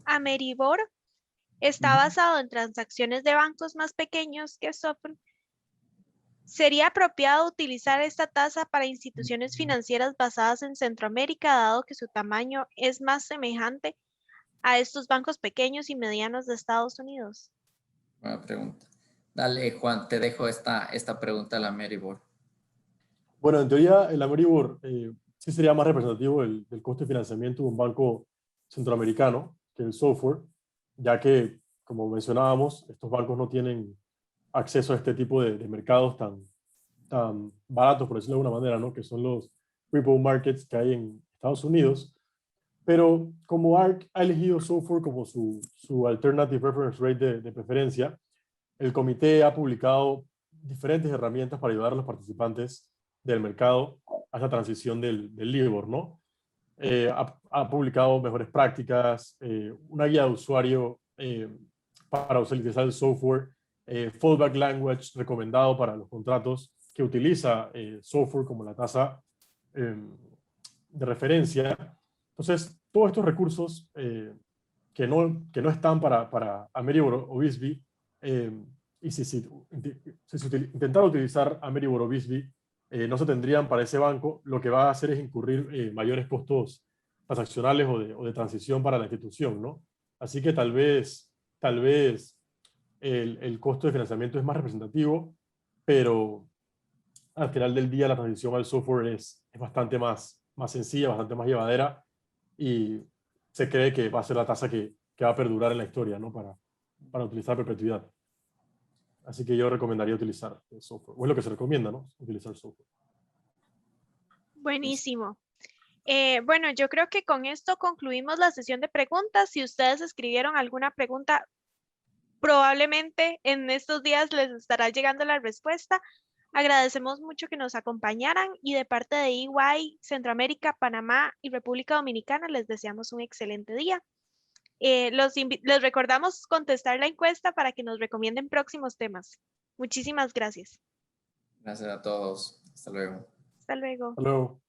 Ameribor está basado en transacciones de bancos más pequeños que SOFR, ¿sería apropiado utilizar esta tasa para instituciones financieras basadas en Centroamérica, dado que su tamaño es más semejante a estos bancos pequeños y medianos de Estados Unidos? Buena pregunta. Dale, Juan, te dejo esta pregunta a la Maribor. Bueno, en teoría el Ameribor sí sería más representativo del costo de financiamiento de un banco centroamericano que el software, ya que, como mencionábamos, estos bancos no tienen acceso a este tipo de mercados tan baratos, por decirlo de alguna manera, ¿no? Que son los repo markets que hay en Estados Unidos. Pero como ARC ha elegido software como su alternative reference rate de preferencia, el comité ha publicado diferentes herramientas para ayudar a los participantes del mercado a esa transición del LIBOR, ¿no? Ha publicado mejores prácticas, una guía de usuario para utilizar el software, fallback language recomendado para los contratos que utiliza software como la tasa de referencia. Entonces, todos estos recursos que no están para Ameribor o BISBY, y si intentara utilizar Ameribor o BISBY, no se tendrían para ese banco, lo que va a hacer es incurrir mayores costos transaccionales o de transición para la institución, ¿no? Así que tal vez el costo de financiamiento es más representativo, pero al final del día la transición al software es bastante más sencilla, bastante más llevadera, y se cree que va a ser la tasa que va a perdurar en la historia, ¿no? Para utilizar perpetuidad. Así que yo recomendaría utilizar el software. O es lo que se recomienda, ¿no? Utilizar software. Buenísimo. Bueno, yo creo que con esto concluimos la sesión de preguntas. Si ustedes escribieron alguna pregunta, probablemente en estos días les estará llegando la respuesta. Agradecemos mucho que nos acompañaran y de parte de EY, Centroamérica, Panamá y República Dominicana les deseamos un excelente día. Les recordamos contestar la encuesta para que nos recomienden próximos temas. Muchísimas gracias. Gracias a todos. Hasta luego. Hasta luego. Hasta luego.